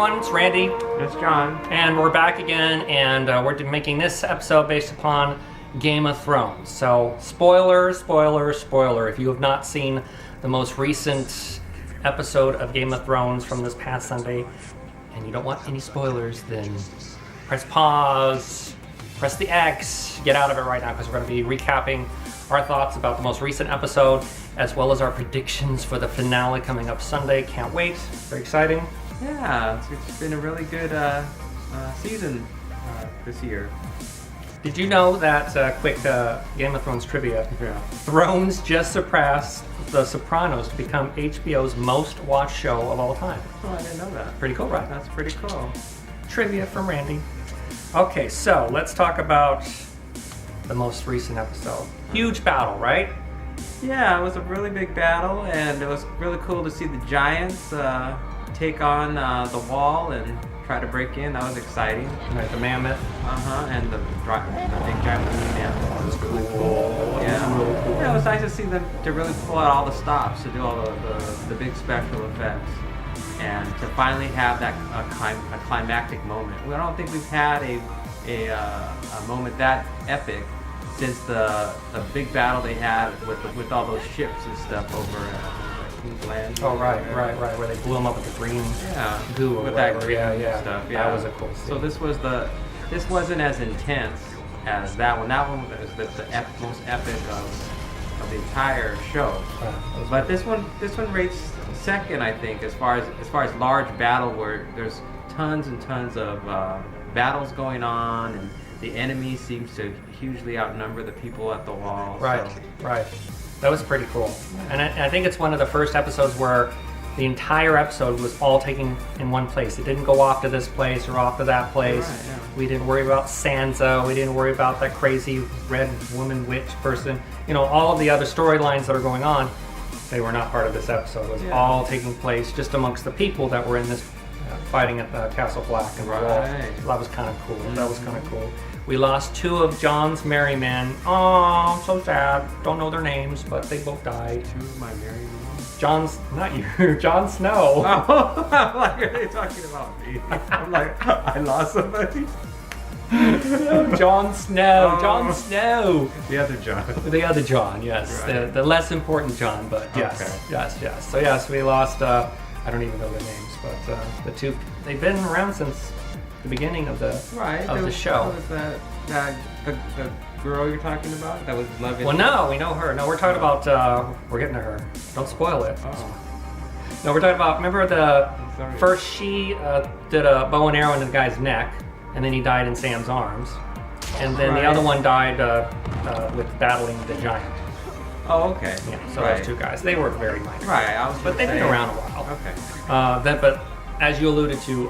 everyone, it's Randy. It's John. And we're back again, and we're making this episode based upon Game of Thrones. So, spoiler, if you have not seen the most recent episode of Game of Thrones from this past Sunday, and you don't want any spoilers, then press pause, press the X, get out of it right now, because we're going to be recapping our thoughts about the most recent episode, as well as our predictions for the finale coming up Sunday. Can't wait. Very exciting. Yeah, it's been a really good season this year. Did you know that, quick Game of Thrones trivia, Thrones just surpassed The Sopranos to become HBO's most watched show of all time? Oh, I didn't know that. Pretty cool, right? That's pretty cool. Trivia from Randy. Okay, so let's talk about the most recent episode. Huge battle, right? Yeah, it was a really big battle, and it was really cool to see the giants take on the wall and try to break in. That was exciting. Right, the mammoth. And the big giant mammoth. That was really cool. Yeah. Really cool. Yeah, it was nice to see them to really pull out all the stops to do all the big special effects, and to finally have that a climactic moment. I don't think we've had a moment that epic since the big battle they had with all those ships and stuff over King's Land. Oh, right, where they blew them up with the green goo or with whatever. that green yeah. stuff. Yeah, That was a cool scene. So this wasn't as intense as that one. That one was the most epic of the entire show. But this one rates second, I think, as far as large battle, where there's tons and tons of battles going on, and the enemy seems to hugely outnumber the people at the wall. Right, so. right. That was pretty cool. And I think it's one of the first episodes where the entire episode was all taken in one place. It didn't go off to this place or off to that place. Right, yeah. We didn't worry about Sansa. We didn't worry about that crazy red woman witch person. You know, all of the other storylines that are going on, they were not part of this episode. It was all taking place just amongst the people that were in this fighting at the Castle Black and the wall. So that was kind of cool. Mm-hmm. That was kind of cool. We lost two of Jon's merry men. Oh, so sad. Don't know their names, but they both died. Two of my merry men? John's, not you, Jon Snow. Oh, I'm like, are they talking about me? I'm like, I lost somebody. Jon Snow. Oh. Jon Snow. The other John. The other John, yes. Right. The less important John, but yes. Okay. Yes. So yes, we lost, I don't even know their names, but the two, they've been around since the beginning of the show. Was the girl you're talking about? That was loving. Well, no, we know her. No, we're talking about, we're getting to her. Don't spoil it. Oh. No, we're talking about, remember first she did a bow and arrow into the guy's neck, and then he died in Sam's arms. And then the other one died with battling the giant. Oh, okay. Yeah, so those two guys, they were very minor. Right, but they've been around a while. Okay. But as you alluded to,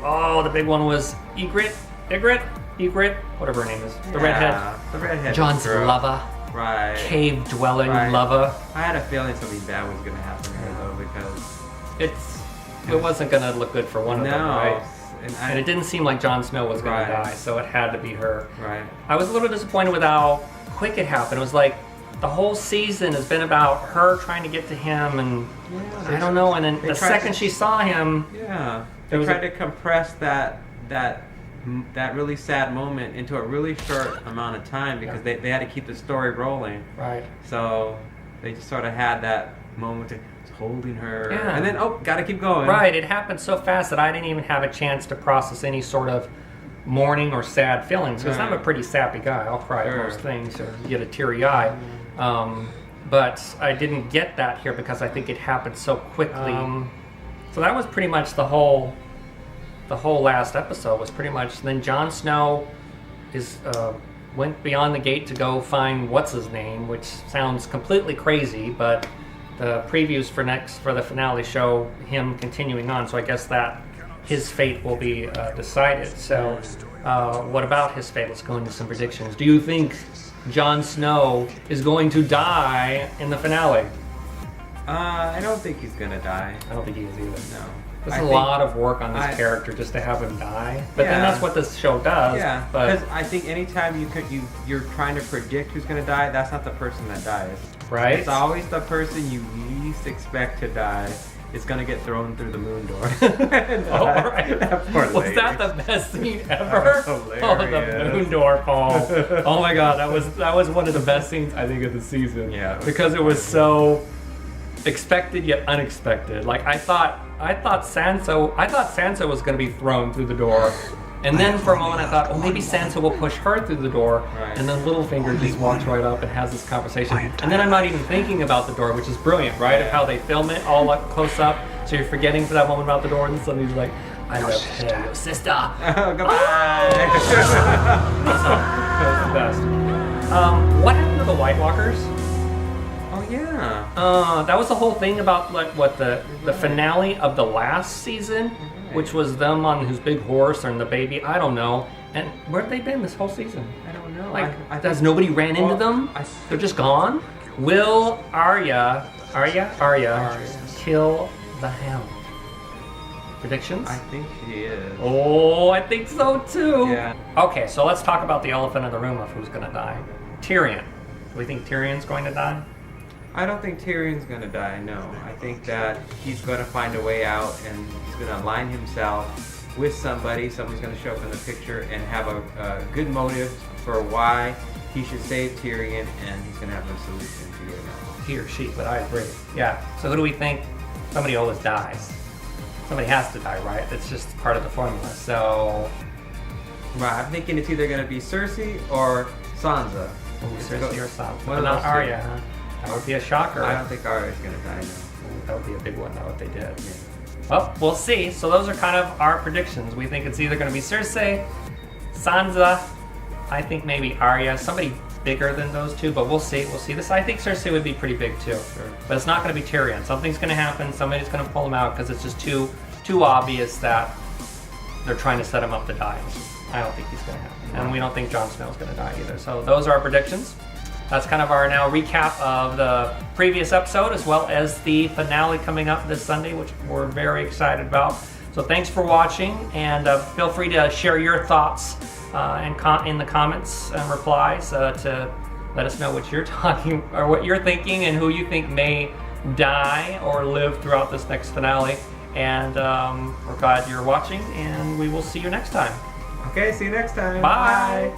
the big one was Ygritte, whatever her name is. The redhead. The redhead. Jon's lover. Right. Cave-dwelling lover. I had a feeling something bad was going to happen here, though, because it wasn't going to look good for one of them, right? And it didn't seem like Jon Snow was going to die, so it had to be her. Right. I was a little disappointed with how quick it happened. It was like the whole season has been about her trying to get to him, and I don't know. And then the second she saw him, they tried to compress that really sad moment into a really short amount of time, because they had to keep the story rolling. Right. So they just sort of had that moment of holding her, and then gotta keep going. Right. It happened so fast that I didn't even have a chance to process any sort of mourning or sad feelings, because I'm a pretty sappy guy. I'll cry at most things or get a teary eye. But I didn't get that here because I think it happened so quickly. So that was pretty much the whole last episode was pretty much. Then Jon Snow went beyond the gate to go find what's his name, which sounds completely crazy, but the previews for the finale show him continuing on. So I guess that his fate will be decided. So what about his fate? Let's go into some predictions. Do you think Jon Snow is going to die in the finale? I don't think he's gonna die. I don't think he is either. No. There's a lot of work on this character just to have him die. But then that's what this show does. Yeah. Because I think anytime you're trying to predict who's gonna die, that's not the person that dies. Right. It's always the person you least expect to die. is gonna get thrown through the moon door. Oh, right. That poor Was lady. that the best scene ever? That was Oh, the hilarious. moon door fall. Oh my god, that was one of the best scenes I think of the season. Yeah, it was because so it was funny. so expected yet unexpected. Like I thought Sansa was going to be thrown through the door. And then for a moment I thought, oh, maybe Sansa will push her through the door. Right. And then Littlefinger just walks right up and has this conversation. And then I'm not even thinking about the door, which is brilliant, right? Of how they film it all up close up. So you're forgetting for that moment about the door, and then suddenly he's like, I love your sister. Goodbye. That was the best. What happened to the White Walkers? Oh yeah. That was the whole thing about like what the finale of the last season, which was them on his big horse and the baby. I don't know. And where have they been this whole season? I don't know. Like, I has nobody ran into them? They're just gone. Will Arya kill the Hound? Predictions? I think she is. Oh, I think so too. Yeah. Okay, so let's talk about the elephant in the room of who's going to die. Tyrion. Do we think Tyrion's going to die? I don't think Tyrion's gonna die, no. I think that he's gonna find a way out and he's gonna align himself with somebody. Somebody's gonna show up in the picture and have a good motive for why he should save Tyrion, and he's gonna have a solution to get him out. He or she, but I agree. Yeah. So who do we think? Somebody always dies. Somebody has to die, right? That's just part of the formula. So, Right, I'm thinking it's either gonna be Cersei or Sansa. Cersei or Sansa. One But of not those two. Arya, huh? That would be a shocker. I don't think Arya's gonna die, no. That would be a big one, though, if they did. Well, we'll see. So those are kind of our predictions. We think it's either going to be Cersei, Sansa. I think maybe Arya. Somebody bigger than those two, but we'll see. We'll see. This, I think Cersei would be pretty big too. Sure. But it's not going to be Tyrion. Something's going to happen. Somebody's going to pull him out because it's just too obvious that they're trying to set him up to die. I don't think he's going to happen, and we don't think Jon Snow's going to die either. So those are our predictions. That's kind of our now recap of the previous episode, as well as the finale coming up this Sunday, which we're very excited about. So thanks for watching, and feel free to share your thoughts in the comments and replies to let us know what you're talking or what you're thinking and who you think may die or live throughout this next finale. And we're glad you're watching, and we will see you next time. Okay, see you next time. Bye.